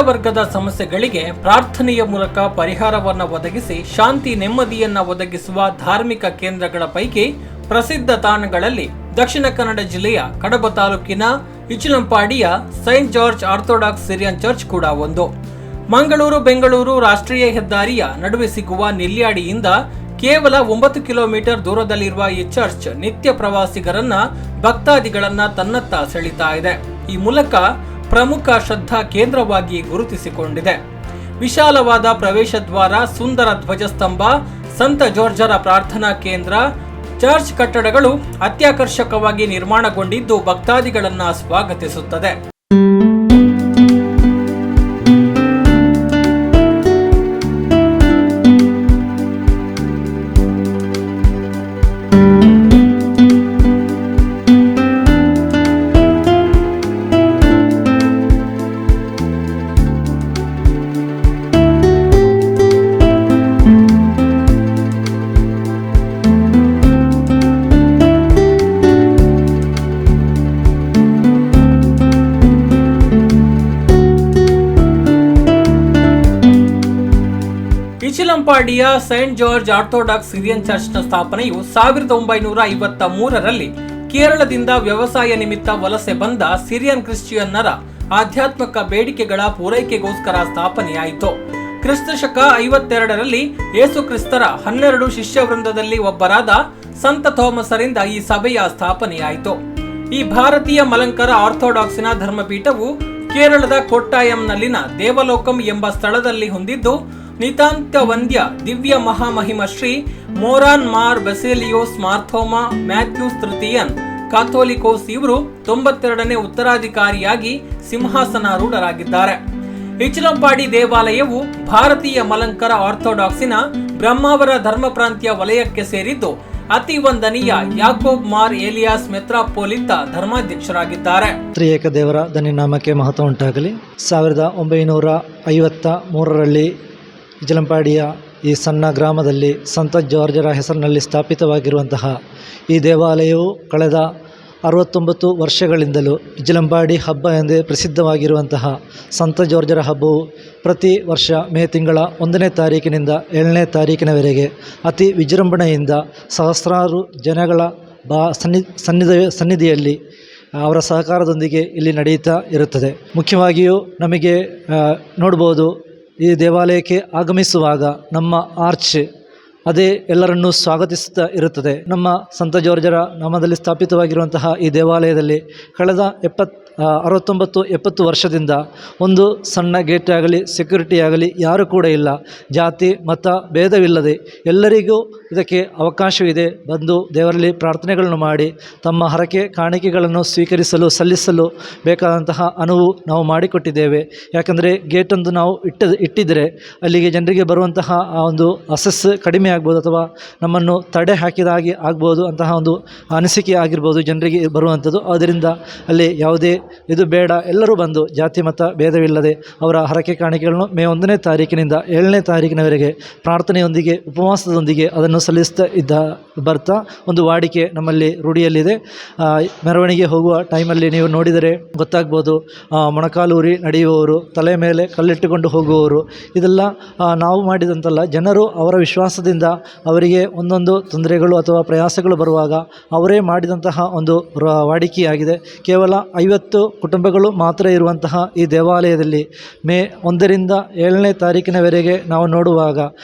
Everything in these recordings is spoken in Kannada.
ವರ್ಗದ ಸಮಸ್ಯೆಗಳಿಗೆ ಪ್ರಾರ್ಥನೆಯ ಮೂಲಕ ಪರಿಹಾರವನ್ನು ಒದಗಿಸಿ ಶಾಂತಿ ನೆಮ್ಮದಿಯನ್ನ ಒದಗಿಸುವ ಧಾರ್ಮಿಕ ಕೇಂದ್ರಗಳ ಪೈಕಿ ಪ್ರಸಿದ್ಧ ತಾಣಗಳಲ್ಲಿ ದಕ್ಷಿಣ ಕನ್ನಡ ಜಿಲ್ಲೆಯ ಕಡಬ ತಾಲೂಕಿನ ಇಚಲಂಪಾಡಿಯ saint George orthodox Syrian church ಕೂಡ ಒಂದು. ಮಂಗಳೂರು ಬೆಂಗಳೂರು ರಾಷ್ಟ್ರೀಯ ಹೆದ್ದಾರಿಯ ನಡುವೆ ಸಿಗುವ ನೆಲ್ಯಾಡಿಯಿಂದ ಕೇವಲ 9 ಕಿಲೋಮೀಟರ್ ದೂರದಲ್ಲಿರುವ ಈ ಚರ್ಚ್ ನಿತ್ಯ ಪ್ರವಾಸಿಗರನ್ನ ಭಕ್ತಾದಿಗಳನ್ನ ತನ್ನತ್ತ ಸೆಳೀತಾ ಇದೆ. ಈ ಮೂಲಕ ಪ್ರಮುಖ ಶ್ರದ್ಧಾ ಕೇಂದ್ರವಾಗಿ ಗುರುತಿಸಿಕೊಂಡಿದೆ. ವಿಶಾಲವಾದ ಪ್ರವೇಶ ದ್ವಾರ, ಸುಂದರ ಧ್ವಜಸ್ತಂಭ, ಸಂತ ಜಾರ್ಜರ ಪ್ರಾರ್ಥನಾ ಕೇಂದ್ರ, ಚರ್ಚ್ ಕಟ್ಟಡಗಳು ಅತ್ಯಾಕರ್ಷಕವಾಗಿ ನಿರ್ಮಾಣಗೊಂಡಿದ್ದು ಭಕ್ತಾದಿಗಳನ್ನ ಸ್ವಾಗತಿಸುತ್ತದೆ. ಇಚಲಂಪಾಡಿಯ ಸೈಂಟ್ ಜಾರ್ಜ್ ಆರ್ಥೋಡಾಕ್ಸ್ ಸಿರಿಯನ್ ಚರ್ಚ್ನ ಸ್ಥಾಪನೆಯು 1953ರಲ್ಲಿ ಕೇರಳದಿಂದ ವ್ಯವಸಾಯ ನಿಮಿತ್ತ ವಲಸೆ ಬಂದ ಸಿರಿಯನ್ ಕ್ರಿಶ್ಚಿಯನ್ನರ ಆಧ್ಯಾತ್ಮಿಕ ಬೇಡಿಕೆಗಳ ಪೂರೈಕೆಗೋಸ್ಕರ ಸ್ಥಾಪನೆಯಾಯಿತು. ಕ್ರಿಸ್ತಶಕ 52ರಲ್ಲಿ ಯೇಸು ಕ್ರಿಸ್ತರ 12 ಶಿಷ್ಯ ವೃಂದದಲ್ಲಿ ಒಬ್ಬರಾದ ಸಂತ ಥೋಮಸರಿಂದ ಈ ಸಭೆಯ ಸ್ಥಾಪನೆಯಾಯಿತು. ಈ ಭಾರತೀಯ ಮಲಂಕರ ಆರ್ಥೋಡಾಕ್ಸಿನ ಧರ್ಮಪೀಠವು ಕೇರಳದ ಕೊಟ್ಟಾಯಂನಲ್ಲಿನ ದೇವಲೋಕಂ ಎಂಬ ಸ್ಥಳದಲ್ಲಿ ಹೊಂದಿದ್ದು, ನಿತಾಂತ ವಂದ್ಯ ದಿವ್ಯ ಮಹಾಮಹಿಮ ಶ್ರೀ ಮೋರಾನ್ ಮಾರ್ ಬೆಸೇಲಿಯೋಸ್ ಮಾರ್ಥೋಮಾ ಮ್ಯಾಥ್ಯೂಸ್ ತೃತೀಯನ್ ಕಾಥೋಲಿಕೋಸ್ ಇವರು 92ನೇ ಉತ್ತರಾಧಿಕಾರಿಯಾಗಿ ಸಿಂಹಾಸನಾರೂಢರಾಗಿದ್ದಾರೆ. ಇಚಲಂಪಾಡಿ ದೇವಾಲಯವು ಭಾರತೀಯ ಮಲಂಕರ ಆರ್ಥೋಡಾಕ್ಸಿನ ಬ್ರಹ್ಮಾವರ ಧರ್ಮ ಪ್ರಾಂತ್ಯ ವಲಯಕ್ಕೆ ಸೇರಿದ್ದು, ಅತಿ ವಂದನೀಯ ಯಾಕೋಬ್ ಮಾರ್ ಏಲಿಯಾಸ್ ಮೆತ್ರಾಪೋಲಿತ ಧರ್ಮಾಧ್ಯಕ್ಷರಾಗಿದ್ದಾರೆ. ತ್ರಿಯೇಕ ದೇವರ ಧನ್ಯನಾಮಕ್ಕೆ ಮಹತ್ವ ಉಂಟಾಗಲಿ. 1953ರಲ್ಲಿ ಇಚಲಂಪಾಡಿಯ ಈ ಸಣ್ಣ ಗ್ರಾಮದಲ್ಲಿ ಸಂತ ಜಾರ್ಜರ ಹೆಸರಿನಲ್ಲಿ ಸ್ಥಾಪಿತವಾಗಿರುವಂತಹ ಈ ದೇವಾಲಯವು ಕಳೆದ 69 ವರ್ಷಗಳಿಂದಲೂ ಇಚಲಂಪಾಡಿ ಹಬ್ಬ ಎಂದೇ ಪ್ರಸಿದ್ಧವಾಗಿರುವಂತಹ ಸಂತ ಜಾರ್ಜರ ಹಬ್ಬವು ಪ್ರತಿ ವರ್ಷ ಮೇ ತಿಂಗಳ 1ನೇ ತಾರೀಕಿನಿಂದ 7ನೇ ತಾರೀಕಿನವರೆಗೆ ಅತಿ ವಿಜೃಂಭಣೆಯಿಂದ ಸಹಸ್ರಾರು ಜನಗಳ ಸನ್ನಿಧಿಯಲ್ಲಿ ಅವರ ಸಹಕಾರದೊಂದಿಗೆ ಇಲ್ಲಿ ನಡೆಯುತ್ತಾ ಇರುತ್ತದೆ. ಮುಖ್ಯವಾಗಿಯೂ ನಮಗೆ ನೋಡ್ಬೋದು, ಈ ದೇವಾಲಯಕ್ಕೆ ಆಗಮಿಸುವಾಗ ನಮ್ಮ ಆರ್ಚ್ ಅದೇ ಎಲ್ಲರನ್ನೂ ಸ್ವಾಗತಿಸುತ್ತಾ ಇರುತ್ತದೆ. ನಮ್ಮ ಸಂತ ಜಾರ್ಜರ ನಾಮದಲ್ಲಿ ಸ್ಥಾಪಿತವಾಗಿರುವಂತಹ ಈ ದೇವಾಲಯದಲ್ಲಿ ಕಳೆದ 69-70 ವರ್ಷದಿಂದ ಒಂದು ಸಣ್ಣ ಗೇಟ್ ಆಗಲಿ ಸೆಕ್ಯೂರಿಟಿ ಆಗಲಿ ಯಾರೂ ಕೂಡ ಇಲ್ಲ. ಜಾತಿ ಮತ ಭೇದವಿಲ್ಲದೆ ಎಲ್ಲರಿಗೂ ಇದಕ್ಕೆ ಅವಕಾಶವಿದೆ. ಬಂದು ದೇವರಲ್ಲಿ ಪ್ರಾರ್ಥನೆಗಳನ್ನು ಮಾಡಿ ತಮ್ಮ ಹರಕೆ ಕಾಣಿಕೆಗಳನ್ನು ಸಲ್ಲಿಸಲು ಬೇಕಾದಂತಹ ಅನುವು ನಾವು ಮಾಡಿಕೊಟ್ಟಿದ್ದೇವೆ. ಯಾಕಂದರೆ ಗೇಟೊಂದು ನಾವು ಇಟ್ಟಿದ್ದರೆ ಅಲ್ಲಿಗೆ ಜನರಿಗೆ ಬರುವಂತಹ ಆ ಒಂದು ಅಸೆಸ್ ಕಡಿಮೆ ಆಗ್ಬೋದು ಅಥವಾ ನಮ್ಮನ್ನು ತಡೆ ಹಾಕಿದಾಗಿ ಆಗ್ಬೋದು ಅಂತಹ ಒಂದು ಅನಿಸಿಕೆ ಆಗಿರ್ಬೋದು ಜನರಿಗೆ ಬರುವಂಥದ್ದು. ಆದ್ದರಿಂದ ಅಲ್ಲಿ ಯಾವುದೇ ಇದು ಬೇಡ, ಎಲ್ಲರೂ ಬಂದು ಜಾತಿ ಮತ ಭೇದವಿಲ್ಲದೆ ಅವರ ಹರಕೆ ಕಾಣಿಕೆಗಳನ್ನು ಮೇ 1ನೇ ತಾರೀಕಿನಿಂದ 7ನೇ ತಾರೀಕಿನವರೆಗೆ ಪ್ರಾರ್ಥನೆಯೊಂದಿಗೆ ಉಪವಾಸದೊಂದಿಗೆ ಅದನ್ನು ಸಲ್ಲಿಸ್ತಾ ಬರ್ತಾ ಒಂದು ವಾಡಿಕೆ ನಮ್ಮಲ್ಲಿ ರೂಢಿಯಲ್ಲಿದೆ. ಮೆರವಣಿಗೆ ಹೋಗುವ ಟೈಮಲ್ಲಿ ನೀವು ನೋಡಿದರೆ ಗೊತ್ತಾಗ್ಬೋದು, ಮೊಣಕಾಲೂರಿ ನಡೆಯುವವರು, ತಲೆ ಮೇಲೆ ಕಲ್ಲಿಟ್ಟುಕೊಂಡು ಹೋಗುವವರು, ಇದೆಲ್ಲ ನಾವು ಮಾಡಿದಂತಲ್ಲ. ಜನರು ಅವರ ವಿಶ್ವಾಸದಿಂದ ಅವರಿಗೆ ಒಂದೊಂದು ತೊಂದರೆಗಳು ಅಥವಾ ಪ್ರಯಾಸಗಳು ಬರುವಾಗ ಅವರೇ ಮಾಡಿದಂತಹ ಒಂದು ವಾಡಿಕೆಯಾಗಿದೆ. ಕೇವಲ 50 ಕುಟುಂಬಗಳು ಮಾತ್ರ ಇರುವಂತಹ ಈ ದೇವಾಲಯದಲ್ಲಿ ಮೇ 1ರಿಂದ 7ನೇ ತಾರೀಕಿನವರೆಗೆ ನಾವು ನೋಡುವಾಗ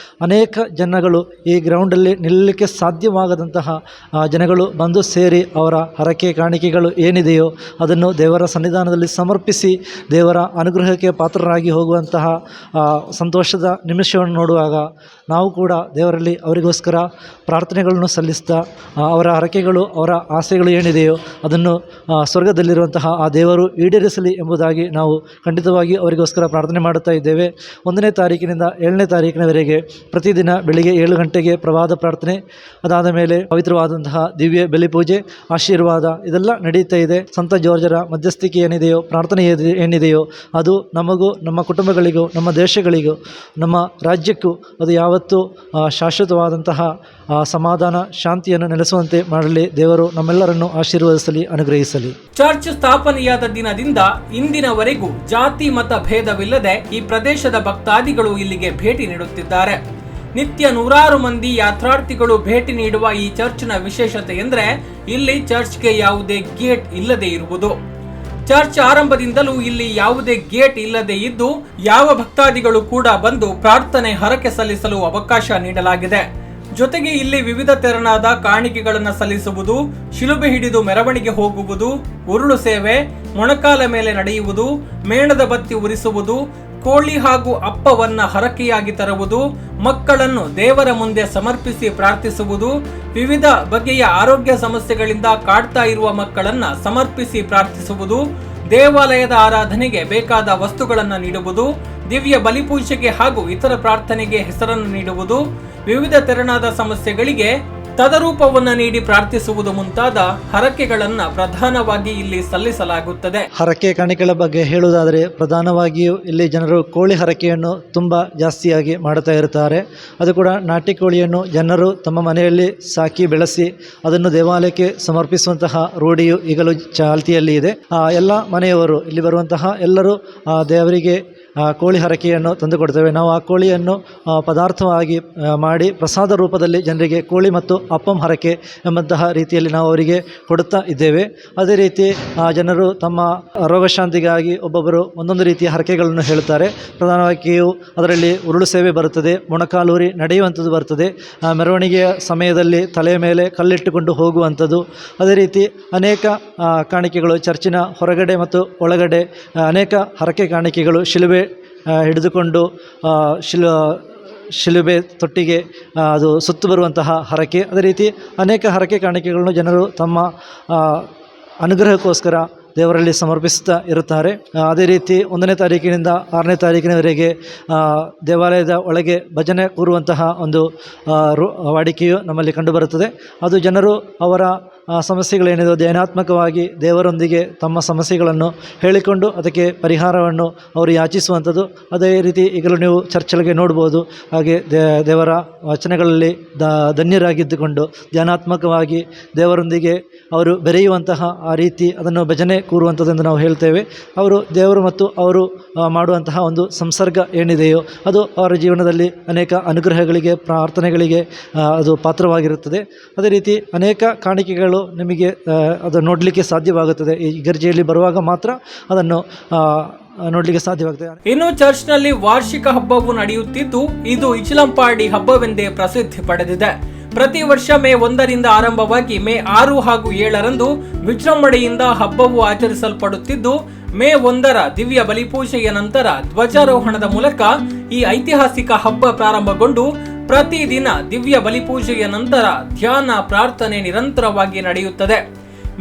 ಅನೇಕ ಜನಗಳು ಈ ಗ್ರೌಂಡಲ್ಲಿ ನಿಲ್ಲಲಿಕ್ಕೆ ಸಾಧ್ಯವಾಗದಂತಹ ಜನಗಳು ಬಂದು ಸೇರಿ ಅವರ ಹರಕೆ ಕಾಣಿಕೆಗಳು ಏನಿದೆಯೋ ಅದನ್ನು ದೇವರ ಸನ್ನಿಧಾನದಲ್ಲಿ ಸಮರ್ಪಿಸಿ ದೇವರ ಅನುಗ್ರಹಕ್ಕೆ ಪಾತ್ರರಾಗಿ ಹೋಗುವಂತಹ ಸಂತೋಷದ ನಿಮಿಷವನ್ನು ನೋಡುವಾಗ ನಾವು ಕೂಡ ದೇವರಲ್ಲಿ ಅವರಿಗೋಸ್ಕರ ಪ್ರಾರ್ಥನೆಗಳನ್ನು ಸಲ್ಲಿಸ್ತಾ ಅವರ ಹರಕೆಗಳು ಅವರ ಆಸೆಗಳು ಏನಿದೆಯೋ ಅದನ್ನು ಸ್ವರ್ಗದಲ್ಲಿರುವಂತಹ ಆ ದೇವರು ಈಡೇರಿಸಲಿ ಎಂಬುದಾಗಿ ನಾವು ಖಂಡಿತವಾಗಿ ಅವರಿಗೋಸ್ಕರ ಪ್ರಾರ್ಥನೆ ಮಾಡುತ್ತಾ ಇದ್ದೇವೆ. 1ನೇ ತಾರೀಕಿನಿಂದ 7ನೇ ತಾರೀಕಿನವರೆಗೆ ಪ್ರತಿದಿನ ಬೆಳಿಗ್ಗೆ 7 ಗಂಟೆಗೆ ಪ್ರಭಾತ ಪ್ರಾರ್ಥನೆ, ಅದಾದ ಮೇಲೆ ಪವಿತ್ರವಾದಂತಹ ದಿವ್ಯ ಬಲಿಪೂಜೆ, ಆಶೀರ್ವಾದ ಇದೆಲ್ಲ ನಡೀತಾ ಇದೆ. ಸಂತ ಜಾರ್ಜರ ಮಧ್ಯಸ್ಥಿಕೆ ಏನಿದೆಯೋ, ಪ್ರಾರ್ಥನೆ ಏನಿದೆಯೋ ಅದು ನಮಗೂ ನಮ್ಮ ಕುಟುಂಬಗಳಿಗೂ ನಮ್ಮ ದೇಶಗಳಿಗೂ ನಮ್ಮ ರಾಜ್ಯಕ್ಕೂ ಅದು ಯಾವ ಯಾವತ್ತೂ ಶಾಶ್ವತವಾದಂತಹ ಸಮಾಧಾನ ಶಾಂತಿಯನ್ನು ನೆಲೆಸುವಂತೆ ಮಾಡಲಿ. ದೇವರು ನಮ್ಮೆಲ್ಲರನ್ನು ಆಶೀರ್ವದಿಸಲಿ, ಅನುಗ್ರಹಿಸಲಿ. ಚರ್ಚ್ ಸ್ಥಾಪನೆಯಾದ ದಿನದಿಂದ ಇಂದಿನವರೆಗೂ ಜಾತಿ ಮತ ಭೇದವಿಲ್ಲದೆ ಈ ಪ್ರದೇಶದ ಭಕ್ತಾದಿಗಳು ಇಲ್ಲಿಗೆ ಭೇಟಿ ನೀಡುತ್ತಿದ್ದಾರೆ. ನಿತ್ಯ ನೂರಾರು ಮಂದಿ ಯಾತ್ರಾರ್ಥಿಗಳು ಭೇಟಿ ನೀಡುವ ಈ ಚರ್ಚ್ನ ವಿಶೇಷತೆ ಎಂದರೆ ಇಲ್ಲಿ ಚರ್ಚ್ಗೆ ಯಾವುದೇ ಗೇಟ್ ಇಲ್ಲದೆ ಇರುವುದು. ಚರ್ಚ್ ಆರಂಭದಿಂದಲೂ ಇಲ್ಲಿ ಯಾವುದೇ ಗೇಟ್ ಇಲ್ಲದೆ ಇದ್ದು ಯಾವ ಭಕ್ತಾದಿಗಳು ಕೂಡ ಬಂದು ಪ್ರಾರ್ಥನೆ ಹರಕೆ ಸಲ್ಲಿಸಲು ಅವಕಾಶ ನೀಡಲಾಗಿದೆ. ಜೊತೆಗೆ ಇಲ್ಲಿ ವಿವಿಧ ತೆರನಾದ ಕಾಣಿಕೆಗಳನ್ನು ಸಲ್ಲಿಸುವುದು, ಶಿಲುಬೆ ಹಿಡಿದು ಮೆರವಣಿಗೆ ಹೋಗುವುದು, ಉರುಳು ಸೇವೆ, ಮೊಣಕಾಲ ಮೇಲೆ ನಡೆಯುವುದು, ಮೇಣದ ಬತ್ತಿ ಉರಿಸುವುದು, ಕೋಳಿ ಹಾಗೂ ಅಪ್ಪವನ್ನ ಹರಕೆಯಾಗಿ ತರುವುದು, ಮಕ್ಕಳನ್ನು ದೇವರ ಮುಂದೆ ಸಮರ್ಪಿಸಿ ಪ್ರಾರ್ಥಿಸುವುದು, ವಿವಿಧ ಬಗೆಯ ಆರೋಗ್ಯ ಸಮಸ್ಯೆಗಳಿಂದ ಕಾಡ್ತಾ ಇರುವ ಮಕ್ಕಳನ್ನ ಸಮರ್ಪಿಸಿ ಪ್ರಾರ್ಥಿಸುವುದು, ದೇವಾಲಯದ ಆರಾಧನೆಗೆ ಬೇಕಾದ ವಸ್ತುಗಳನ್ನು ನೀಡುವುದು, ದಿವ್ಯ ಬಲಿಪೂಜೆಗೆ ಹಾಗೂ ಇತರ ಪ್ರಾರ್ಥನೆಗೆ ಹೆಸರನ್ನು ನೀಡುವುದು, ವಿವಿಧ ತೆರನಾದ ಸಮಸ್ಯೆಗಳಿಗೆ ತದರೂಪವನ್ನು ನೀಡಿ ಪ್ರಾರ್ಥಿಸುವುದು ಮುಂತಾದ ಹರಕೆಗಳನ್ನ ಪ್ರಧಾನವಾಗಿ ಇಲ್ಲಿ ಸಲ್ಲಿಸಲಾಗುತ್ತದೆ. ಹರಕೆ ಕಾಣಿಕೆಗಳ ಬಗ್ಗೆ ಹೇಳುವುದಾದರೆ ಪ್ರಧಾನವಾಗಿಯೂ ಇಲ್ಲಿ ಜನರು ಕೋಳಿ ಹರಕೆಯನ್ನು ತುಂಬ ಜಾಸ್ತಿಯಾಗಿ ಮಾಡುತ್ತಾ ಇರುತ್ತಾರೆ. ಅದು ಕೂಡ ನಾಟಿ ಕೋಳಿಯನ್ನು ಜನರು ತಮ್ಮ ಮನೆಯಲ್ಲಿ ಸಾಕಿ ಬೆಳೆಸಿ ಅದನ್ನು ದೇವಾಲಯಕ್ಕೆ ಸಮರ್ಪಿಸುವಂತಹ ರೂಢಿಯು ಈಗಲೂ ಚಾಲ್ತಿಯಲ್ಲಿ ಇದೆ. ಎಲ್ಲ ಮನೆಯವರು ಇಲ್ಲಿ ಬರುವಂತಹ ಎಲ್ಲರೂ ದೇವರಿಗೆ ಕೋಳಿ ಹರಕೆಯನ್ನು ತಂದುಕೊಡ್ತೇವೆ. ನಾವು ಆ ಕೋಳಿಯನ್ನು ಪದಾರ್ಥವಾಗಿ ಮಾಡಿ ಪ್ರಸಾದ ರೂಪದಲ್ಲಿ ಜನರಿಗೆ ಕೋಳಿ ಮತ್ತು ಅಪ್ಪಂ ಹರಕೆ ಎಂಬಂತಹ ರೀತಿಯಲ್ಲಿ ನಾವು ಅವರಿಗೆ ಕೊಡುತ್ತಾ ಇದ್ದೇವೆ. ಅದೇ ರೀತಿ ಜನರು ತಮ್ಮ ರೋಗಶಾಂತಿಗಾಗಿ ಒಬ್ಬೊಬ್ಬರು ಒಂದೊಂದು ರೀತಿಯ ಹರಕೆಗಳನ್ನು ಹೇಳುತ್ತಾರೆ. ಪ್ರಧಾನವಾಗಿಯೂ ಅದರಲ್ಲಿ ಉರುಳು ಸೇವೆ ಬರುತ್ತದೆ, ಮೊಣಕಾಲೂರಿ ನಡೆಯುವಂಥದ್ದು ಬರ್ತದೆ, ಮೆರವಣಿಗೆಯ ಸಮಯದಲ್ಲಿ ತಲೆಯ ಮೇಲೆ ಕಲ್ಲಿಟ್ಟುಕೊಂಡು ಹೋಗುವಂಥದ್ದು. ಅದೇ ರೀತಿ ಅನೇಕ ಕಾಣಿಕೆಗಳು ಚರ್ಚಿನ ಹೊರಗಡೆ ಮತ್ತು ಒಳಗಡೆ ಅನೇಕ ಹರಕೆ ಕಾಣಿಕೆಗಳು ಶಿಲುಬೆ ಹಿಡಿದುಕೊಂಡು ಶಿಲುಬೆ ತೊಟ್ಟಿಗೆ ಅದು ಸುತ್ತು ಬರುವಂತಹ ಹರಕೆ. ಅದೇ ರೀತಿ ಅನೇಕ ಹರಕೆ ಕಾಣಿಕೆಗಳನ್ನು ಜನರು ತಮ್ಮ ಅನುಗ್ರಹಕ್ಕೋಸ್ಕರ ದೇವರಲ್ಲಿ ಸಮರ್ಪಿಸುತ್ತಾ ಇರುತ್ತಾರೆ. ಅದೇ ರೀತಿ 1ನೇ ತಾರೀಕಿನಿಂದ 6ನೇ ತಾರೀಕಿನವರೆಗೆ ದೇವಾಲಯದ ಒಳಗೆ ಭಜನೆ ಕೂರುವಂತಹ ಒಂದು ವಾಡಿಕೆಯು ನಮ್ಮಲ್ಲಿ ಕಂಡುಬರುತ್ತದೆ. ಅದು ಜನರು ಅವರ ಸಮಸ್ಯೆಗಳೇನಿದೆ ಧ್ಯಾನಾತ್ಮಕವಾಗಿ ದೇವರೊಂದಿಗೆ ತಮ್ಮ ಸಮಸ್ಯೆಗಳನ್ನು ಹೇಳಿಕೊಂಡು ಅದಕ್ಕೆ ಪರಿಹಾರವನ್ನು ಅವರು ಯಾಚಿಸುವಂಥದ್ದು. ಅದೇ ರೀತಿ ಈಗಲೂ ನೀವು ಚರ್ಚೆಗೆ ನೋಡ್ಬೋದು. ಹಾಗೆ ದೇವರ ವಚನಗಳಲ್ಲಿ ಧನ್ಯರಾಗಿದ್ದುಕೊಂಡು ಧ್ಯಾನಾತ್ಮಕವಾಗಿ ದೇವರೊಂದಿಗೆ ಅವರು ಬೆರೆಯುವಂತಹ ಆ ರೀತಿ ಅದನ್ನು ಭಜನೆ ಕೂರುವಂಥದ್ದೆಂದು ನಾವು ಹೇಳ್ತೇವೆ. ಅವರು ದೇವರು ಮತ್ತು ಅವರು ಮಾಡುವಂತಹ ಒಂದು ಸಂಸರ್ಗ ಏನಿದೆಯೋ ಅದು ಅವರ ಜೀವನದಲ್ಲಿ ಅನೇಕ ಅನುಗ್ರಹಗಳಿಗೆ ಪ್ರಾರ್ಥನೆಗಳಿಗೆ ಅದು ಪಾತ್ರವಾಗಿರುತ್ತದೆ. ಅದೇ ರೀತಿ ಅನೇಕ ಕಾಣಿಕೆಗಳು ನಿಮಗೆ ಅದು ನೋಡಲಿಕ್ಕೆ ಸಾಧ್ಯವಾಗುತ್ತದೆ. ಈ ಗರ್ಜೆಯಲ್ಲಿ ಬರುವಾಗ ಮಾತ್ರ ಅದನ್ನು ನೋಡಲಿಕ್ಕೆ ಸಾಧ್ಯವಾಗ್ತದೆ. ಇನ್ನು ಚರ್ಚ್ನಲ್ಲಿ ವಾರ್ಷಿಕ ಹಬ್ಬವು ನಡೆಯುತ್ತಿದ್ದು ಇದು ಇಚಿಲಂಪಾಡಿ ಹಬ್ಬವೆಂದೇ ಪ್ರಸಿದ್ಧಿ ಪಡೆದಿದೆ. ಪ್ರತಿ ವರ್ಷ ಮೇ 1ರಿಂದ ಆರಂಭವಾಗಿ ಮೇ 6 ಹಾಗೂ 7ರಂದು ವಿಜೃಂಭಣೆಯಿಂದ ಹಬ್ಬವು ಆಚರಿಸಲ್ಪಡುತ್ತಿದ್ದು ಮೇ 1ರ ದಿವ್ಯ ಬಲಿಪೂಜೆಯ ನಂತರ ಧ್ವಜಾರೋಹಣದ ಮೂಲಕ ಈ ಐತಿಹಾಸಿಕ ಹಬ್ಬ ಪ್ರಾರಂಭಗೊಂಡು ಪ್ರತಿದಿನ ದಿವ್ಯ ಬಲಿಪೂಜೆಯ ನಂತರ ಧ್ಯಾನ ಪ್ರಾರ್ಥನೆ ನಿರಂತರವಾಗಿ ನಡೆಯುತ್ತದೆ.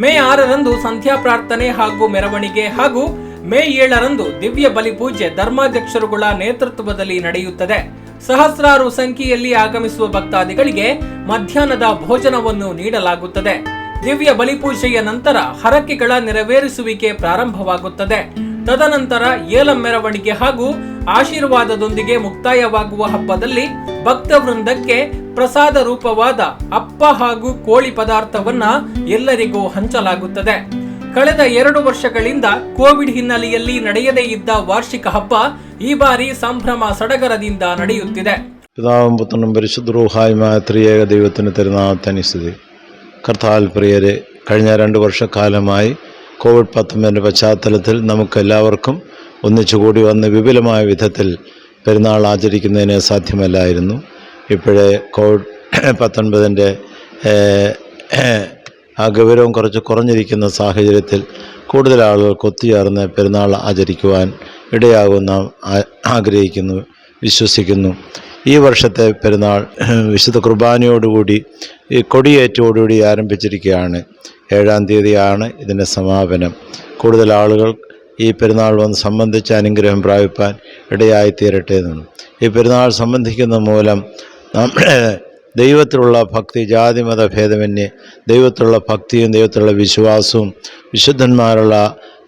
ಮೇ 6ರಂದು ಸಂಧ್ಯಾ ಪ್ರಾರ್ಥನೆ ಹಾಗೂ ಮೆರವಣಿಗೆ ಹಾಗೂ ಮೇ 7ರಂದು ದಿವ್ಯ ಬಲಿಪೂಜೆ ಧರ್ಮಾಧ್ಯಕ್ಷರುಗಳ ನೇತೃತ್ವದಲ್ಲಿ ನಡೆಯುತ್ತದೆ. ಸಹಸ್ರಾರು ಸಂಖ್ಯೆಯಲ್ಲಿ ಆಗಮಿಸುವ ಭಕ್ತಾದಿಗಳಿಗೆ ಮಧ್ಯಾಹ್ನದ ಭೋಜನವನ್ನು ನೀಡಲಾಗುತ್ತದೆ. ದಿವ್ಯ ಬಲಿಪೂಜೆಯ ನಂತರ ಹರಕೆಗಳ ನೆರವೇರಿಸುವಿಕೆ ಪ್ರಾರಂಭವಾಗುತ್ತದೆ. ತದನಂತರ ಏಲಂ ಮೆರವಣಿಗೆ ಹಾಗೂ ಆಶೀರ್ವಾದದೊಂದಿಗೆ ಮುಕ್ತಾಯವಾಗುವ ಹಬ್ಬದಲ್ಲಿ ಭಕ್ತ ವೃಂದಕ್ಕೆ ಪ್ರಸಾದ ರೂಪವಾದ ಅಪ್ಪ ಹಾಗೂ ಕೋಳಿ ಪದಾರ್ಥವನ್ನ ಎಲ್ಲರಿಗೂ ಹಂಚಲಾಗುತ್ತದೆ. ಕಳೆದ 2 ವರ್ಷಗಳಿಂದ ಕೋವಿಡ್ ಹಿನ್ನೆಲೆಯಲ್ಲಿ ನಡೆಯದೇ ಇದ್ದ ವಾರ್ಷಿಕ ಹಬ್ಬ ಈ ಬಾರಿ ಸಂಭ್ರಮ ಸಡಗರದಿಂದ ನಡೆಯುತ್ತಿದೆ. പിതാവും പുത്രനും പരിശുദ്ധ റൂഹായുമായ ത്രിയേക ദൈവത്തിന് തിരുനാമത്തനുസരിച്ച് കർത്താവിൽ പ്രിയരെ, കഴിഞ്ഞ 2 വർഷക്കാലമായി കോവിഡ്-19 പശ്ചാത്തലത്തിൽ നമുക്കെല്ലാവർക്കും ഒന്നിച്ചുകൂടി വന്ന് വിപുലമായ വിധത്തിൽ പെരുന്നാൾ ആചരിക്കുന്നതിന് സാധ്യമല്ലായിരുന്നു. ഇപ്പോഴേ കോവിഡ്-19 ആ ഗൗരവം കുറച്ച് കുറഞ്ഞിരിക്കുന്ന സാഹചര്യത്തിൽ കൂടുതൽ ആളുകൾക്ക് ഒത്തുചേർന്ന് പെരുന്നാൾ ആചരിക്കുവാൻ ഇടയാകുന്ന ആഗ്രഹിക്കുന്നു, വിശ്വസിക്കുന്നു. ഈ വർഷത്തെ പെരുന്നാൾ വിശുദ്ധ കുർബാനയോടുകൂടി ഈ കൊടിയേറ്റോടുകൂടി ആരംഭിച്ചിരിക്കുകയാണ്. 7-ാം തീയതിയാണ് ഇതിൻ്റെ സമാപനം. കൂടുതൽ ആളുകൾ ഈ പെരുന്നാൾ വന്ന് സംബന്ധിച്ച് അനുഗ്രഹം പ്രാപിപ്പാൻ ഇടയായിത്തീരട്ടെ എന്നും ഈ പെരുന്നാൾ സംബന്ധിക്കുന്ന മൂലം നമ്മുടെ ദൈവത്തിലുള്ള ഭക്തി ജാതിമത ഭേദമന്യേ ദൈവത്തിലുള്ള ഭക്തിയും ദൈവത്തിലുള്ള വിശ്വാസവും വിശുദ്ധന്മാരുള്ള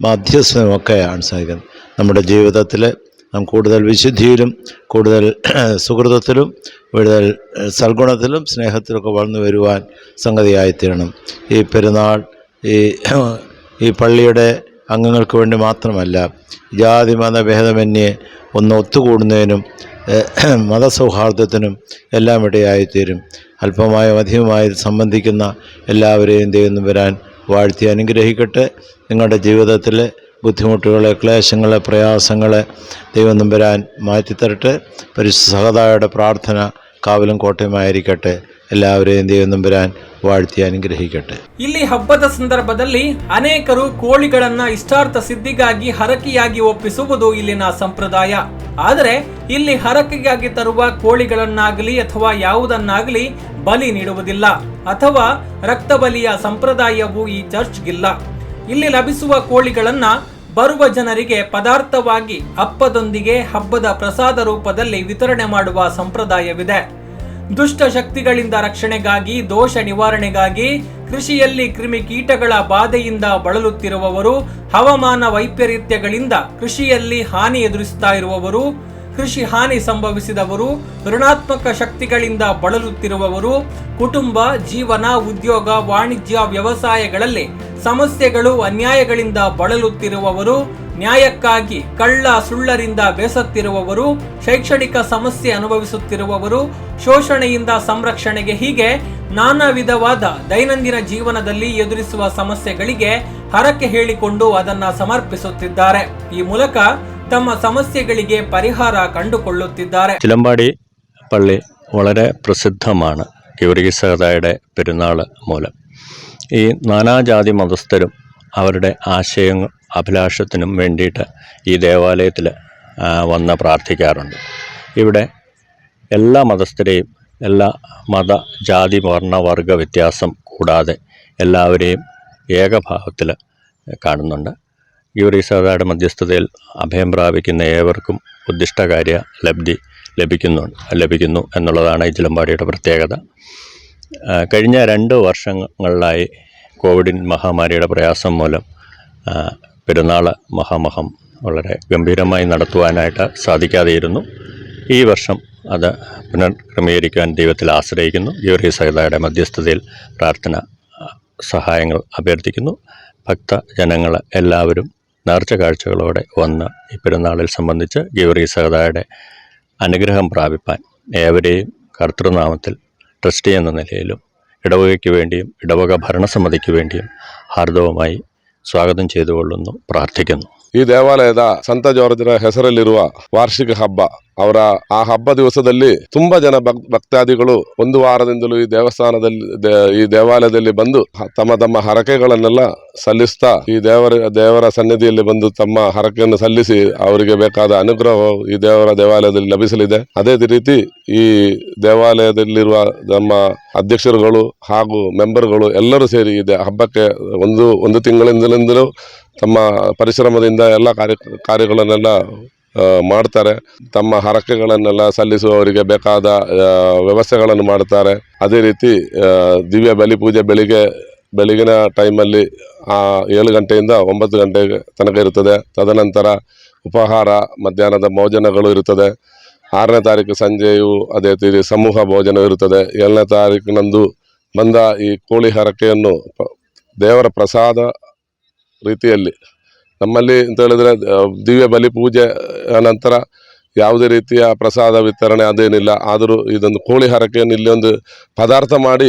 മധ്യസ്ഥനുമൊക്കെയാണ് സാധിക്കുന്നത്. നമ്മുടെ ജീവിതത്തിൽ നാം കൂടുതൽ വിശുദ്ധിയിലും കൂടുതൽ സുഹൃതത്തിലും കൂടുതൽ സൽഗുണത്തിലും സ്നേഹത്തിലൊക്കെ വളർന്നു വരുവാൻ സംഗതിയായിത്തീരണം. ഈ പെരുന്നാൾ ഈ പള്ളിയുടെ അംഗങ്ങൾക്ക് വേണ്ടി മാത്രമല്ല, ജാതി മതഭേദമന്യേ ഒന്ന് ഒത്തുകൂടുന്നതിനും മതസൗഹാർദ്ദത്തിനും എല്ലാം ഇടയായിത്തീരും. അല്പമായും അധികമായി സംബന്ധിക്കുന്ന എല്ലാവരെയും ദൈവം വരാൻ വാഴ്ത്തി അനുഗ്രഹിക്കട്ടെ. നിങ്ങളുടെ ജീവിതത്തിലെ ബുദ്ധിമുട്ടുകളെ, ക്ലേശങ്ങളെ, പ്രയാസങ്ങളെ ദൈവം നമ്പുരാൻ മാറ്റിത്തരട്ടെ. പരിശുദ്ധ സഹദായുടെ പ്രാർത്ഥന കാവലും കോട്ടയുമായിരിക്കട്ടെ. എല്ലാവരെയും ദൈവം നമ്പുരാൻ ವಾಳ್ತಿ ಅನುಗ್ರಹಿಕಟ್ಟೆ. ಇಲ್ಲಿ ಹಬ್ಬದ ಸಂದರ್ಭದಲ್ಲಿ ಅನೇಕರು ಕೋಳಿಗಳನ್ನ ಇಷ್ಟಾರ್ಥ ಸಿದ್ಧಿಗಾಗಿ ಹರಕೆಯಾಗಿ ಒಪ್ಪಿಸುವುದು ಇಲ್ಲಿನ ಸಂಪ್ರದಾಯ. ಆದರೆ ಇಲ್ಲಿ ಹರಕೆಗಾಗಿ ತರುವ ಕೋಳಿಗಳನ್ನಾಗಲಿ ಅಥವಾ ಯಾವುದನ್ನಾಗಲಿ ಬಲಿ ನೀಡುವುದಿಲ್ಲ ಅಥವಾ ರಕ್ತ ಬಲಿಯ ಸಂಪ್ರದಾಯವು ಈ ಚರ್ಚ್ಗಿಲ್ಲ. ಇಲ್ಲಿ ಲಭಿಸುವ ಕೋಳಿಗಳನ್ನ ಬರುವ ಜನರಿಗೆ ಪದಾರ್ಥವಾಗಿ ಅಪ್ಪದೊಂದಿಗೆ ಹಬ್ಬದ ಪ್ರಸಾದ ರೂಪದಲ್ಲಿ ವಿತರಣೆ ಮಾಡುವ ಸಂಪ್ರದಾಯವಿದೆ. ದುಷ್ಟ ಶಕ್ತಿಗಳಿಂದ ರಕ್ಷಣೆಗಾಗಿ, ದೋಷ ನಿವಾರಣೆಗಾಗಿ, ಕೃಷಿಯಲ್ಲಿ ಕ್ರಿಮಿಕೀಟಗಳ ಬಾಧೆಯಿಂದ ಬಳಲುತ್ತಿರುವವರು, ಹವಾಮಾನ ವೈಪರೀತ್ಯಗಳಿಂದ ಕೃಷಿಯಲ್ಲಿ ಹಾನಿ ಎದುರಿಸುತ್ತಾ ಇರುವವರು, ಕೃಷಿ ಹಾನಿ ಸಂಭವಿಸಿದವರು, ಋಣಾತ್ಮಕ ಶಕ್ತಿಗಳಿಂದ ಬಳಲುತ್ತಿರುವವರು, ಕುಟುಂಬ, ಜೀವನ, ಉದ್ಯೋಗ, ವಾಣಿಜ್ಯ, ವ್ಯವಸಾಯಗಳಲ್ಲಿ ಸಮಸ್ಯೆಗಳು, ಅನ್ಯಾಯಗಳಿಂದ ಬಳಲುತ್ತಿರುವವರು, ನ್ಯಾಯಕ್ಕಾಗಿ ಕಳ್ಳ ಸುಳ್ಳರಿಂದ ಬೇಸತ್ತಿರುವವರು, ಶೈಕ್ಷಣಿಕ ಸಮಸ್ಯೆ ಅನುಭವಿಸುತ್ತಿರುವವರು, ಶೋಷಣೆಯಿಂದ ಸಂರಕ್ಷಣೆಗೆ, ಹೀಗೆ ನಾನಾ ವಿಧವಾದ ದೈನಂದಿನ ಜೀವನದಲ್ಲಿ ಎದುರಿಸುವ ಸಮಸ್ಯೆಗಳಿಗೆ ಹರಕೆ ಹೇಳಿಕೊಂಡು ಅದನ್ನ ಸಮರ್ಪಿಸುತ್ತಿದ್ದಾರೆ. ಈ ಮೂಲಕ തമ്മ സമസ്യകളിಗೆ പരിഹാര കണ്ടുകൊള്ളുತ್ತಿದ್ದಾರೆ. ചിലമ്പാടി പള്ളി വളരെ പ്രസിദ്ധമാണ് ഗീവർഗീസ് സഹദായുടെ പെരുന്നാൾ മൂലം. ഈ നാനാജാതി മതസ്ഥരും അവരുടെ ആശയങ്ങൾ അഭിലാഷത്തിനും വേണ്ടിയിട്ട് ഈ ദേവാലയത്തിൽ വന്ന് പ്രാർത്ഥിക്കാറുണ്ട്. ഇവിടെ എല്ലാ മതസ്ഥരെയും, എല്ലാ മത, ജാതി, വർണ്ണ, വർഗ വ്യത്യാസം കൂടാതെ എല്ലാവരെയും ഏകഭാവത്തിൽ കാണുന്നുണ്ട്. ഗീവർഗീസ് സഹദായുടെ മധ്യസ്ഥതയിൽ അഭയം പ്രാപിക്കുന്ന ഏവർക്കും ഉദ്ദിഷ്ടകാര്യ ലബ്ധി ലഭിക്കുന്നു എന്നുള്ളതാണ് ഈ ചിലമ്പാടിയുടെ പ്രത്യേകത. കഴിഞ്ഞ 2 വർഷങ്ങളിലായി കോവിഡ് മഹാമാരിയുടെ പ്രയാസം മൂലം പെരുന്നാൾ മഹാമഹം വളരെ ഗംഭീരമായി നടത്തുവാനായിട്ട് സാധിക്കാതെയിരുന്നു. ഈ വർഷം അത് പുനർക്രമീകരിക്കാൻ ദൈവത്തിൽ ആശ്രയിക്കുന്നു. ഗീവർഗീസ് സഹദായുടെ മധ്യസ്ഥതയിൽ പ്രാർത്ഥന സഹായങ്ങൾ അഭ്യർത്ഥിക്കുന്നു. ഭക്തജനങ്ങൾ എല്ലാവരും നേർച്ച കാഴ്ചകളോടെ വന്ന് ഈ പെരുന്നാളിൽ സംബന്ധിച്ച് ഗീവർഗീസ് സഹദായുടെ അനുഗ്രഹം പ്രാപിപ്പാൻ ഏവരെയും കർത്തൃനാമത്തിൽ ട്രസ്റ്റി എന്ന നിലയിലും ഇടവകയ്ക്ക് വേണ്ടിയും ഇടവക ഭരണസമിതിക്ക് വേണ്ടിയും ഹാർദവമായി ಸ್ವಾಗತ ചെയ്തുകൊള്ളുന്നു, ಪ್ರಾರ್ಥಿക്കുന്നു. ಈ ದೇವಾಲಯದ ಸಂತ ಜಾರ್ಜರ ಹೆಸರಲ್ಲಿರುವ ವಾರ್ಷಿಕ ಹಬ್ಬ. ಅವರ ಆ ಹಬ್ಬ ದಿವಸದಲ್ಲಿ ತುಂಬಾ ಜನ ಭಕ್ತಾದಿಗಳು ಒಂದು ವಾರದಿಂದಲೂ ಈ ದೇವಾಲಯದಲ್ಲಿ ಬಂದು ತಮ್ಮ ಹರಕೆಗಳನ್ನೆಲ್ಲ ಸಲ್ಲಿಸ್ತಾ ಈ ದೇವರ ಸನ್ನಿಧಿಯಲ್ಲಿ ಬಂದು ತಮ್ಮ ಹರಕೆಯನ್ನು ಸಲ್ಲಿಸಿ ಅವರಿಗೆ ಬೇಕಾದ ಅನುಗ್ರಹ ಈ ದೇವಾಲಯದಲ್ಲಿ ಲಭಿಸಲಿದೆ. ಅದೇ ರೀತಿ ಈ ದೇವಾಲಯದಲ್ಲಿರುವ ನಮ್ಮ ಅಧ್ಯಕ್ಷರುಗಳು ಹಾಗೂ ಮೆಂಬರ್ಗಳು ಎಲ್ಲರೂ ಸೇರಿ ಈ ಹಬ್ಬಕ್ಕೆ ಒಂದು ತಿಂಗಳಿಂದಲೂ ತಮ್ಮ ಪರಿಶ್ರಮದಿಂದ ಎಲ್ಲ ಕಾರ್ಯಗಳನ್ನೆಲ್ಲ ಮಾಡ್ತಾರೆ. ತಮ್ಮ ಹರಕೆಗಳನ್ನೆಲ್ಲ ಸಲ್ಲಿಸುವವರಿಗೆ ಬೇಕಾದ ವ್ಯವಸ್ಥೆಗಳನ್ನು ಮಾಡ್ತಾರೆ. ಅದೇ ರೀತಿ ದಿವ್ಯ ಬಲಿ ಪೂಜೆ ಬೆಳಗಿನ ಟೈಮಲ್ಲಿ 7 ಗಂಟೆಯಿಂದ 9 ಗಂಟೆ ತನಕ ಇರುತ್ತದೆ. ತದನಂತರ ಉಪಹಾರ, ಮಧ್ಯಾಹ್ನದ ಭೋಜನಗಳು ಇರುತ್ತದೆ. 6ನೇ ತಾರೀಕು ಸಂಜೆಯೂ ಅದೇ ರೀತಿ ಸಮೂಹ ಭೋಜನ ಇರುತ್ತದೆ. 7ನೇ ತಾರೀಕಿನಂದು ಬಂದ ಈ ಕೋಳಿ ಹರಕೆಯನ್ನು ದೇವರ ಪ್ರಸಾದ ರೀತಿಯಲ್ಲಿ ನಮ್ಮಲ್ಲಿ ಅಂತ ಹೇಳಿದ್ರೆ ದಿವ್ಯ ಬಲಿ ಪೂಜೆ ನಂತರ ಯಾವುದೇ ರೀತಿಯ ಪ್ರಸಾದ ವಿತರಣೆ ಅದೇನಿಲ್ಲ. ಆದರೂ ಇದೊಂದು ಕೋಳಿ ಹರಕೆಯನ್ನು ಇಲ್ಲಿ ಒಂದು ಪದಾರ್ಥ ಮಾಡಿ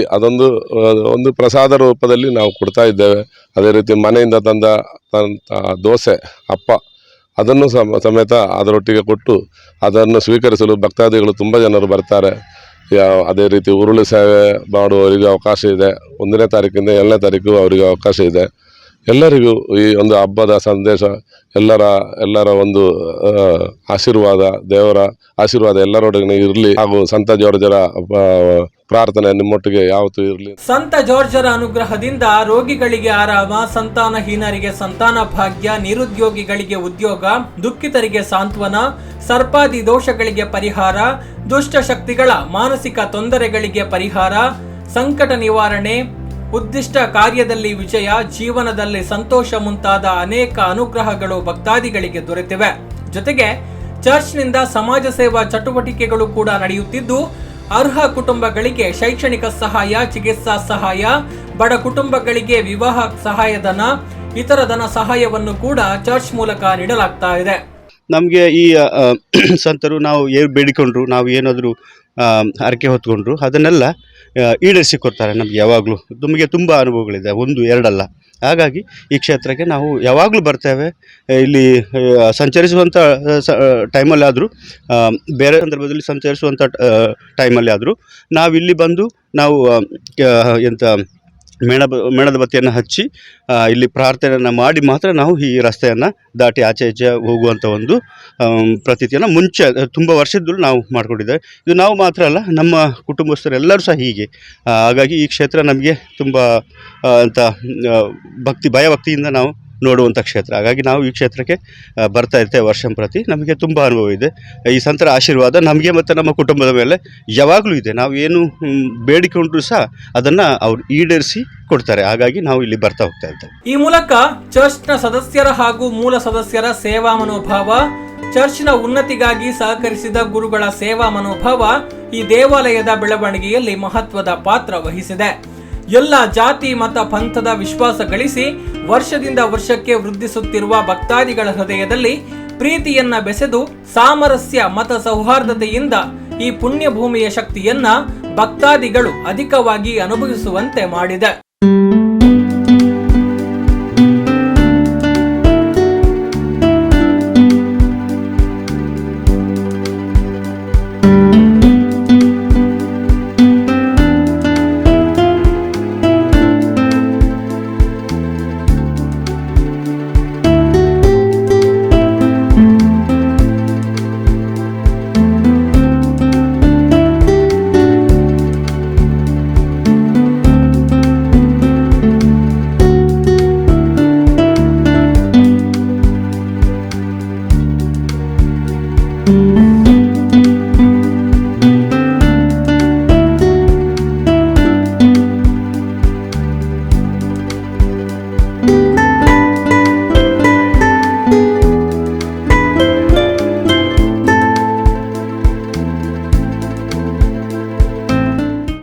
ಒಂದು ಪ್ರಸಾದ ರೂಪದಲ್ಲಿ ನಾವು ಕೊಡ್ತಾ ಇದ್ದೇವೆ. ಅದೇ ರೀತಿ ಮನೆಯಿಂದ ತಂದ ದೋಸೆ, ಅಪ್ಪ ಅದನ್ನು ಸಮೇತ ಅದರೊಟ್ಟಿಗೆ ಕೊಟ್ಟು ಅದನ್ನು ಸ್ವೀಕರಿಸಲು ಭಕ್ತಾದಿಗಳು ತುಂಬ ಜನರು ಬರ್ತಾರೆ. ಅದೇ ರೀತಿ ಉರುಳು ಸೇವೆ ಮಾಡುವವರಿಗೆ ಅವಕಾಶ ಇದೆ. 1ನೇ ತಾರೀಕಿಂದ 7ನೇ ತಾರೀಕು ಅವರಿಗೆ ಅವಕಾಶ ಇದೆ. ಎಲ್ಲರಿಗೂ ಈ ಒಂದು ಹಬ್ಬದ ಸಂದೇಶ, ಎಲ್ಲರ ಒಂದು ಆಶೀರ್ವಾದ, ದೇವರ ಆಶೀರ್ವಾದ ಎಲ್ಲರೊಡನೆ ಇರಲಿ ಹಾಗೂ ಸಂತ ಜಾರ್ಜರ ಪ್ರಾರ್ಥನೆ ನಿಮ್ಮೊಟ್ಟಿಗೆ ಯಾವತ್ತೂ ಇರಲಿ. ಸಂತ ಜಾರ್ಜರ ಅನುಗ್ರಹದಿಂದ ರೋಗಿಗಳಿಗೆ ಆರಾಮ, ಸಂತಾನಹೀನರಿಗೆ ಸಂತಾನ ಭಾಗ್ಯ, ನಿರುದ್ಯೋಗಿಗಳಿಗೆ ಉದ್ಯೋಗ, ದುಃಖಿತರಿಗೆ ಸಾಂತ್ವನ, ಸರ್ಪಾದಿ ದೋಷಗಳಿಗೆ ಪರಿಹಾರ, ದುಷ್ಟ ಶಕ್ತಿಗಳ ಮಾನಸಿಕ ತೊಂದರೆಗಳಿಗೆ ಪರಿಹಾರ, ಸಂಕಟ ನಿವಾರಣೆ, ಉದ್ದಿಷ್ಟ ಕಾರ್ಯದಲ್ಲಿ ವಿಜಯ, ಜೀವನದಲ್ಲಿ ಸಂತೋಷ ಮುಂತಾದ ಅನೇಕ ಅನುಗ್ರಹಗಳು ಭಕ್ತಾದಿಗಳಿಗೆ ದೊರೆತಿವೆ. ಜೊತೆಗೆ ಚರ್ಚ್ನಿಂದ ಸಮಾಜ ಸೇವಾ ಚಟುವಟಿಕೆಗಳು ಕೂಡ ನಡೆಯುತ್ತಿದ್ದು, ಅರ್ಹ ಕುಟುಂಬಗಳಿಗೆ ಶೈಕ್ಷಣಿಕ ಸಹಾಯ, ಚಿಕಿತ್ಸಾ ಸಹಾಯ, ಬಡ ಕುಟುಂಬಗಳಿಗೆ ವಿವಾಹ ಸಹಾಯಧನ, ಇತರ ಧನ ಸಹಾಯವನ್ನು ಕೂಡ ಚರ್ಚ್ ಮೂಲಕ ನೀಡಲಾಗ್ತಾ ಇದೆ. ನಮಗೆ ಈ ಸಂತರು ನಾವು ಏನು ಬೇಡಿಕೊಂಡ್ರು, ನಾವು ಏನಾದರೂ ಹರಕೆ ಹೊತ್ಕೊಂಡ್ರು ಅದನ್ನೆಲ್ಲ ಈಡೇರಿಸಿಕೊಡ್ತಾರೆ. ನಮಗೆ ಯಾವಾಗಲೂ ನಮಗೆ ತುಂಬ ಅನುಭವಗಳಿದೆ, 1-2 ಅಲ್ಲ. ಹಾಗಾಗಿ ಈ ಕ್ಷೇತ್ರಕ್ಕೆ ನಾವು ಯಾವಾಗಲೂ ಬರ್ತೇವೆ. ಇಲ್ಲಿ ಸಂಚರಿಸುವಂಥ ಟೈಮಲ್ಲಿ ಆದರೂ, ಬೇರೆ ಸಂದರ್ಭದಲ್ಲಿ ಸಂಚರಿಸುವಂಥ ಟೈಮಲ್ಲಿ ಆದರೂ ನಾವಿಲ್ಲಿ ಬಂದು ನಾವು ಮೇಣದ ಬತ್ತಿಯನ್ನು ಹಚ್ಚಿ ಇಲ್ಲಿ ಪ್ರಾರ್ಥನೆಯನ್ನು ಮಾಡಿ ಮಾತ್ರ ನಾವು ಈ ರಸ್ತೆಯನ್ನು ದಾಟಿ ಆಚೆ ಈಚೆ ಹೋಗುವಂಥ ಒಂದು ಪ್ರತೀತಿಯನ್ನು ಮುಂಚೆ ತುಂಬ ವರ್ಷದಲ್ಲೂ ನಾವು ಮಾಡಿಕೊಂಡಿದ್ದೇವೆ. ಇದು ನಾವು ಮಾತ್ರ ಅಲ್ಲ, ನಮ್ಮ ಕುಟುಂಬಸ್ಥರೆಲ್ಲರೂ ಸಹ ಹೀಗೆ. ಹಾಗಾಗಿ ಈ ಕ್ಷೇತ್ರ ನಮಗೆ ತುಂಬ ಭಯಭಕ್ತಿಯಿಂದ ನಾವು ನೋಡುವಂಥ ಕ್ಷೇತ್ರ. ಹಾಗಾಗಿ ನಾವು ಈ ಕ್ಷೇತ್ರಕ್ಕೆ ಬರ್ತಾ ಇರ್ತೇವೆ ವರ್ಷಂಪ್ರತಿ. ನಮಗೆ ತುಂಬ ಅನುಭವ ಇದೆ. ಈ ಸಂತರ ಆಶೀರ್ವಾದ ನಮಗೆ ಮತ್ತು ನಮ್ಮ ಕುಟುಂಬದ ಮೇಲೆ ಯಾವಾಗಲೂ ಇದೆ. ನಾವು ಏನು ಬೇಡಿಕೊಂಡ್ರೂ ಸಹ ಅದನ್ನು ಅವರು ಈಡೇರಿಸಿ ಕೊಡ್ತಾರೆ. ಹಾಗಾಗಿ ನಾವು ಇಲ್ಲಿ ಬರ್ತಾ ಹೋಗ್ತಾ ಇದ್ದೇವೆ. ಈ ಮೂಲಕ ಚರ್ಚ್ನ ಸದಸ್ಯರ ಹಾಗೂ ಮೂಲ ಸದಸ್ಯರ ಸೇವಾ ಮನೋಭಾವ, ಚರ್ಚ್ನ ಉನ್ನತಿಗಾಗಿ ಸಹಕರಿಸಿದ ಗುರುಗಳ ಸೇವಾ ಮನೋಭಾವ ಈ ದೇವಾಲಯದ ಬೆಳವಣಿಗೆಯಲ್ಲಿ ಮಹತ್ವದ ಪಾತ್ರ ವಹಿಸಿದೆ. ಎಲ್ಲ ಜಾತಿ ಮತ ಪಂಥದ ವಿಶ್ವಾಸ ಗಳಿಸಿ ವರ್ಷದಿಂದ ವರ್ಷಕ್ಕೆ ವೃದ್ಧಿಸುತ್ತಿರುವ ಭಕ್ತಾದಿಗಳ ಹೃದಯದಲ್ಲಿ ಪ್ರೀತಿಯನ್ನ ಬೆಸೆದು ಸಾಮರಸ್ಯ ಮತ ಸೌಹಾರ್ದತೆಯಿಂದ ಈ ಪುಣ್ಯ ಭೂಮಿಯ ಶಕ್ತಿಯನ್ನ ಭಕ್ತಾದಿಗಳು ಅಧಿಕವಾಗಿ ಅನುಭವಿಸುವಂತೆ ಮಾಡಿದೆ.